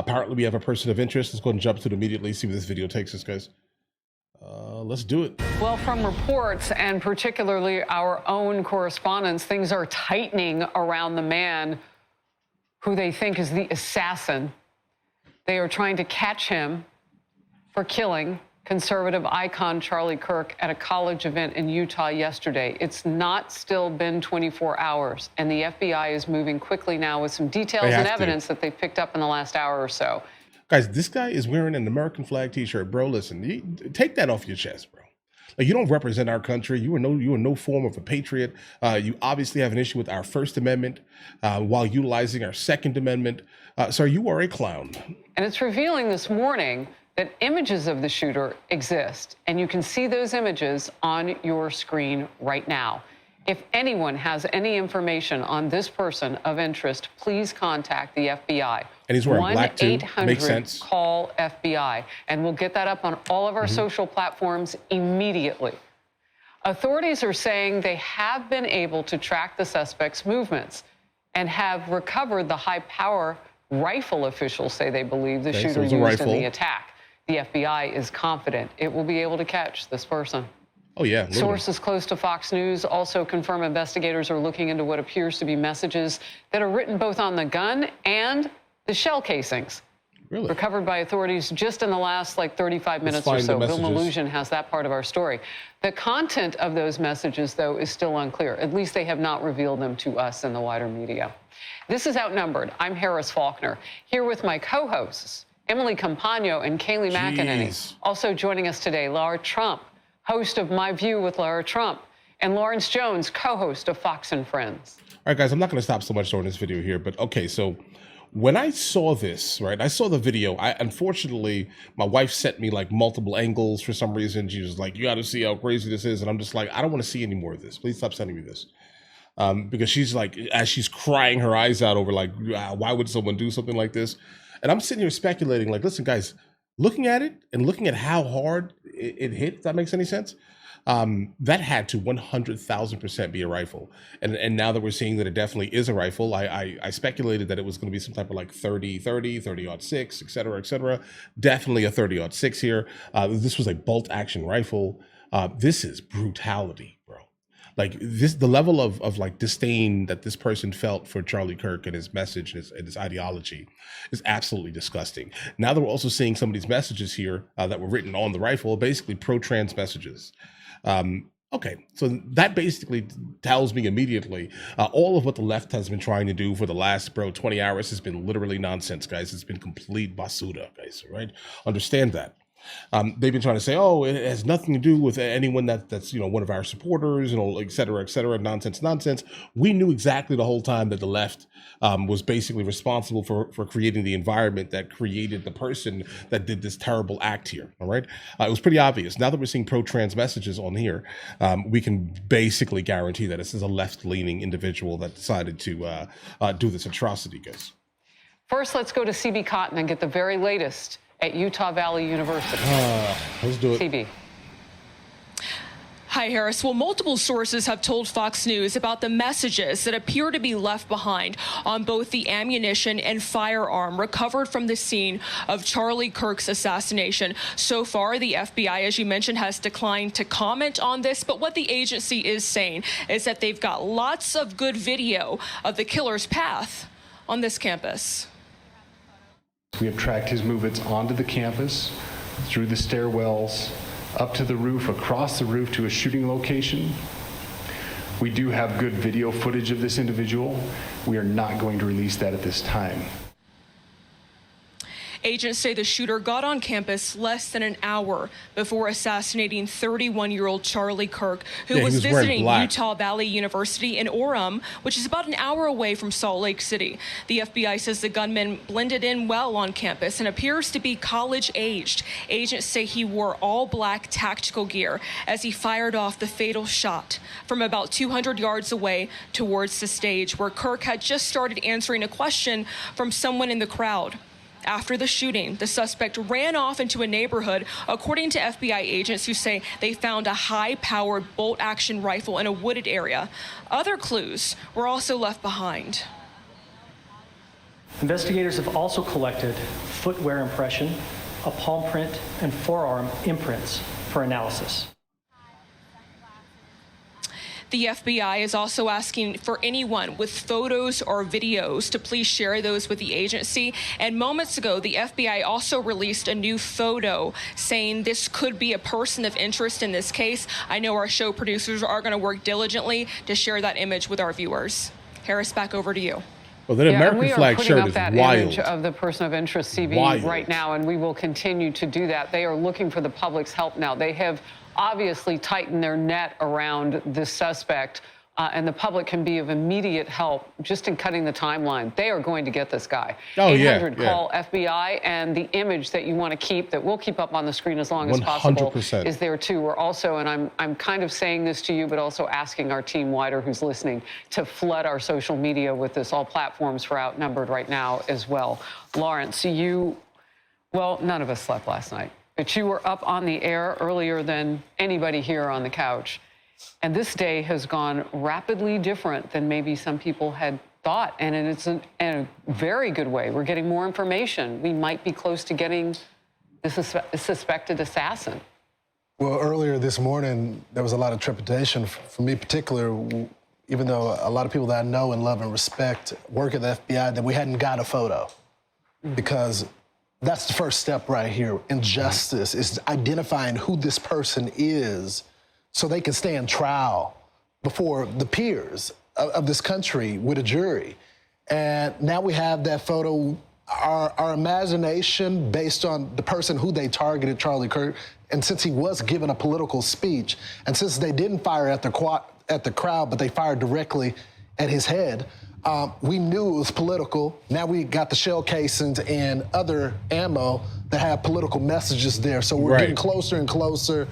Apparently, we have a person of interest. Let's go ahead and jump to it immediately, see where this video takes us, guys. Let's do it. Well, from reports and particularly our own correspondents, things are tightening around the man who they think is the assassin. They are trying to catch him for killing conservative icon Charlie Kirk at a college event in Utah yesterday. It's not still been 24 hours, and the FBI is moving quickly now with some details and evidence that they've picked up in the last hour or so. Guys, this guy is wearing an American flag t-shirt, bro. Listen, take that off your chest, bro. Like, you don't represent our country. You are no form of a patriot. You obviously have an issue with our First Amendment while utilizing our Second Amendment. Sir, you are a clown. And it's revealing this morning that images of the shooter exist, and you can see those images on your screen right now. If anyone has any information on this person of interest, please contact the FBI. And he's wearing black too. Makes sense. 1-800-CALL-FBI, and we'll get that up on all of our social platforms immediately. Authorities are saying they have been able to track the suspect's movements and have recovered the high-power rifle officials say they believe the shooter used in the attack. The FBI is confident it will be able to catch this person. Oh, yeah. Sources close to Fox News also confirm investigators are looking into what appears to be messages that are written both on the gun and the shell casings. Really? Recovered by authorities just in the last 35 minutes or so. Bill Mallusion has that part of our story. The content of those messages, though, is still unclear. At least they have not revealed them to us in the wider media. This is Outnumbered. I'm Harris Faulkner, here with my co-hosts, Emily Campagno and Kayleigh McEnany. Also joining us today, Laura Trump, host of My View with Laura Trump, and Lawrence Jones, co-host of Fox and Friends. All right, guys, I'm not going to stop so much during this video here, but okay, so when I saw this, right, I saw the video. Unfortunately, my wife sent me multiple angles for some reason. She was like, you got to see how crazy this is. And I'm just like, I don't want to see any more of this. Please stop sending me this. Because she's as she's crying her eyes out over why would someone do something like this? And I'm sitting here speculating, listen, guys, looking at it and looking at how hard it hit, if that makes any sense, that had to 100,000% be a rifle. And now that we're seeing that it definitely is a rifle, I speculated that it was going to be some type of 30-06, et cetera, definitely a 30-06 here. This was a bolt action rifle. This is brutality, bro. The level of disdain that this person felt for Charlie Kirk and his message and his ideology is absolutely disgusting. Now that we're also seeing some of these messages here that were written on the rifle, basically pro-trans messages. Okay, so that basically tells me immediately all of what the left has been trying to do for the last 20 hours has been literally nonsense, guys. It's been complete basura, guys, right? Understand that. They've been trying to say, oh, it has nothing to do with anyone that's one of our supporters, et cetera, nonsense. We knew exactly the whole time that the left was basically responsible for creating the environment that created the person that did this terrible act here. All right, it was pretty obvious. Now that we're seeing pro-trans messages on here, we can basically guarantee that this is a left-leaning individual that decided to do this atrocity, guys. First, let's go to CB Cotton and get the very latest at Utah Valley University. Let's do it. CB. Hi, Harris. Well, multiple sources have told Fox News about the messages that appear to be left behind on both the ammunition and firearm recovered from the scene of Charlie Kirk's assassination. So far, the FBI, as you mentioned, has declined to comment on this, but what the agency is saying is that they've got lots of good video of the killer's path on this campus. We have tracked his movements onto the campus, through the stairwells, up to the roof, across the roof to a shooting location. We do have good video footage of this individual. We are not going to release that at this time. Agents say the shooter got on campus less than an hour before assassinating 31-year-old Charlie Kirk, who was visiting Utah Valley University in Orem, which is about an hour away from Salt Lake City. The FBI says the gunman blended in well on campus and appears to be college-aged. Agents say he wore all-black tactical gear as he fired off the fatal shot from about 200 yards away towards the stage, where Kirk had just started answering a question from someone in the crowd. After the shooting, the suspect ran off into a neighborhood, according to FBI agents who say they found a high-powered bolt-action rifle in a wooded area. Other clues were also left behind. Investigators have also collected footwear impression, a palm print, and forearm imprints for analysis. The FBI is also asking for anyone with photos or videos to please share those with the agency. And moments ago, the FBI also released a new photo saying this could be a person of interest in this case. I know our show producers are going to work diligently to share that image with our viewers. Harris, back over to you. Well, that American flag shirt is wild. We are putting up that image of the person of interest, CB, right now, and we will continue to do that. They are looking for the public's help now. They have obviously tightened their net around this suspect, and the public can be of immediate help just in cutting the timeline. They are going to get this guy. Oh, 800 call FBI, and the image that you want to keep, that we'll keep up on the screen as long as possible, 100%. is there too. We're also, and I'm kind of saying this to you, but also asking our team wider who's listening to flood our social media with this. All platforms are outnumbered right now as well. Lawrence, well, none of us slept last night, but you were up on the air earlier than anybody here on the couch. And this day has gone rapidly different than maybe some people had thought. And it's in a very good way. We're getting more information. We might be close to getting the suspected assassin. Well, earlier this morning, there was a lot of trepidation for me, particular, even though a lot of people that I know and love and respect work at the FBI, that we hadn't got a photo. Because that's the first step right here in justice, is identifying who this person is so they can stand trial before the peers of this country with a jury. And now we have that photo. Our imagination, based on the person who they targeted, Charlie Kirk, and since he was given a political speech, and since they didn't fire at the crowd, but they fired directly at his head, we knew it was political. Now we got the shell casings and other ammo that have political messages there. So we're getting closer and closer.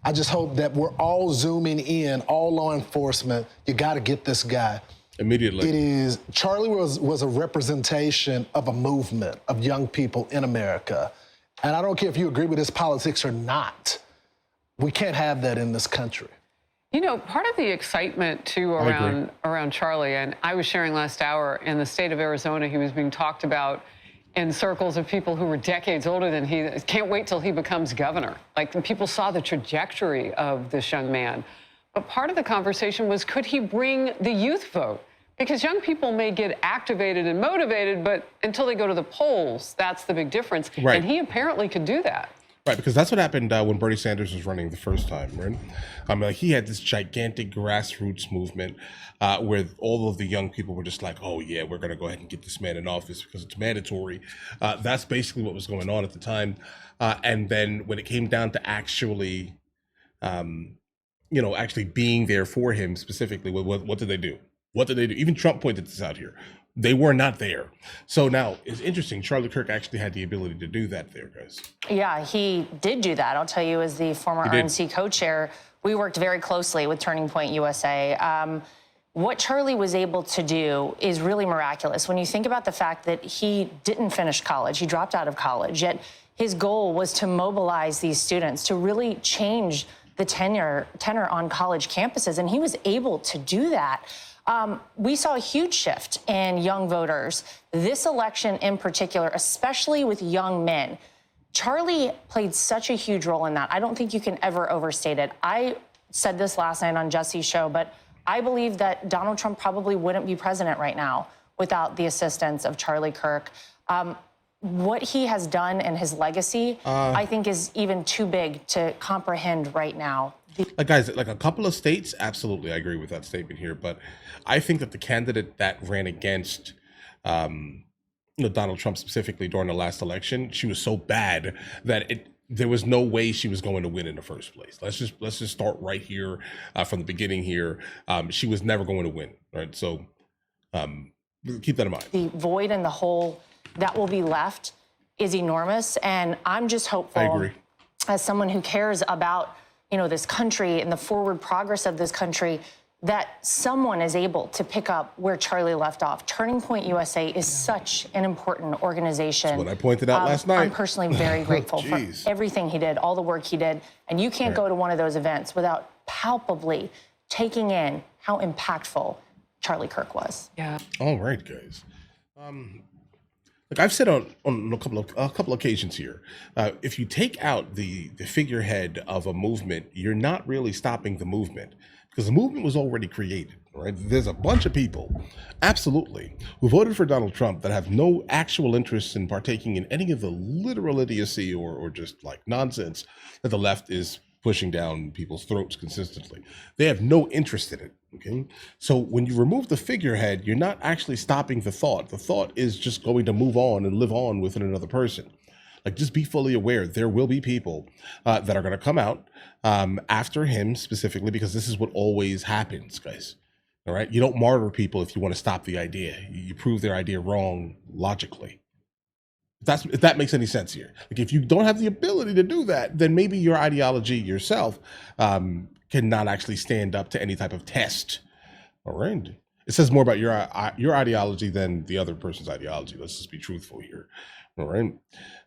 I just hope that we're all zooming in, all law enforcement. You got to get this guy. Immediately. Charlie was a representation of a movement of young people in America. And I don't care if you agree with his politics or not. We can't have that in this country. You know, part of the excitement, too, around Charlie, and I was sharing last hour, in the state of Arizona, he was being talked about in circles of people who were decades older than he. Can't wait till he becomes governor. Like, people saw the trajectory of this young man. But part of the conversation was, could he bring the youth vote? Because young people may get activated and motivated, but until they go to the polls, that's the big difference. Right. And he apparently could do that. Right, because that's what happened when Bernie Sanders was running the first time, right? Like, he had this gigantic grassroots movement where all of the young people were just like, oh, yeah, we're going to go ahead and get this man in office because it's mandatory. That's basically what was going on at the time. And then when it came down to actually, actually being there for him specifically, what did they do? What did they do? Even Trump pointed this out here. They were not there. So now it's interesting. Charlie Kirk actually had the ability to do that there, guys. Yeah, he did do that. I'll tell you, as the former RNC co-chair, we worked very closely with Turning Point USA. What Charlie was able to do is really miraculous. When you think about the fact that he didn't finish college, he dropped out of college, yet his goal was to mobilize these students to really change the tenor on college campuses, and he was able to do that. We saw a huge shift in young voters. This election in particular, especially with young men. Charlie played such a huge role in that. I don't think you can ever overstate it. I said this last night on Jesse's show, but I believe that Donald Trump probably wouldn't be president right now without the assistance of Charlie Kirk. What he has done and his legacy, I think, is even too big to comprehend right now. Guys, like a couple of states, absolutely, I agree with that statement here. But I think that the candidate that ran against Donald Trump specifically during the last election, she was so bad that there was no way she was going to win in the first place. Let's just start right here from the beginning here. She was never going to win, right? So keep that in mind. The void and the hole that will be left is enormous, and I'm just hopeful, I agree, as someone who cares about this country and the forward progress of this country, that someone is able to pick up where Charlie left off. Turning Point USA is such an important organization. That's what I pointed out last night. I'm personally very grateful for everything he did, all the work he did. And you can't go to one of those events without palpably taking in how impactful Charlie Kirk was. Yeah. All right, guys. Like I've said on a couple occasions here, if you take out the figurehead of a movement, you're not really stopping the movement because the movement was already created. Right? There's a bunch of people, absolutely, who voted for Donald Trump that have no actual interest in partaking in any of the literal idiocy or just like nonsense that the left is pushing down people's throats consistently. They have no interest in it. Okay. So when you remove the figurehead, you're not actually stopping the thought. The thought is just going to move on and live on within another person. Like, just be fully aware there will be people that are going to come out after him specifically, because this is what always happens, guys. All right. You don't martyr people if you want to stop the idea. You prove their idea wrong logically. If that makes any sense here. Like, if you don't have the ability to do that, then maybe your ideology yourself cannot actually stand up to any type of test. All right. It says more about your ideology than the other person's ideology. Let's just be truthful here. All right.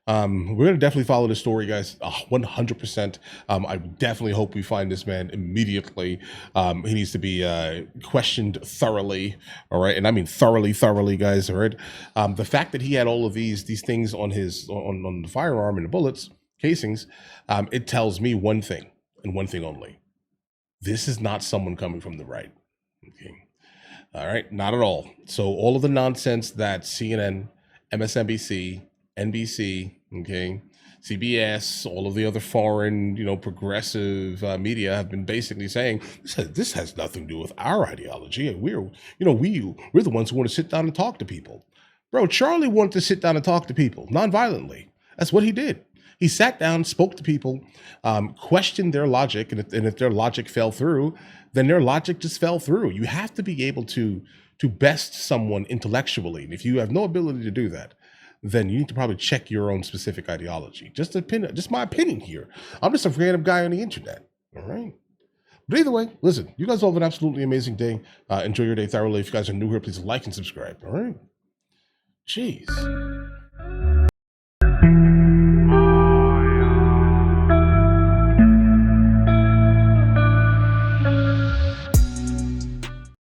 We're going to definitely follow the story, guys, 100%. I definitely hope we find this man immediately. He needs to be questioned thoroughly. All right. And I mean thoroughly, guys. All right. The fact that he had all of these things on his on the firearm and the bullets casings, it tells me one thing and one thing only. This is not someone coming from the right. Okay. All right. Not at all. So all of the nonsense that CNN, MSNBC, NBC, okay, CBS, all of the other foreign, progressive media have been basically saying this has nothing to do with our ideology, and we're the ones who want to sit down and talk to people. Bro, Charlie wanted to sit down and talk to people non-violently. That's what he did. He sat down, spoke to people, questioned their logic, and if their logic fell through, then their logic just fell through. You have to be able to best someone intellectually, and if you have no ability to do that, then you need to probably check your own specific ideology. Just my opinion here. I'm just a random guy on the internet. All right. But either way, listen, you guys all have an absolutely amazing day. Enjoy your day thoroughly. If you guys are new here, please like and subscribe. All right. Jeez.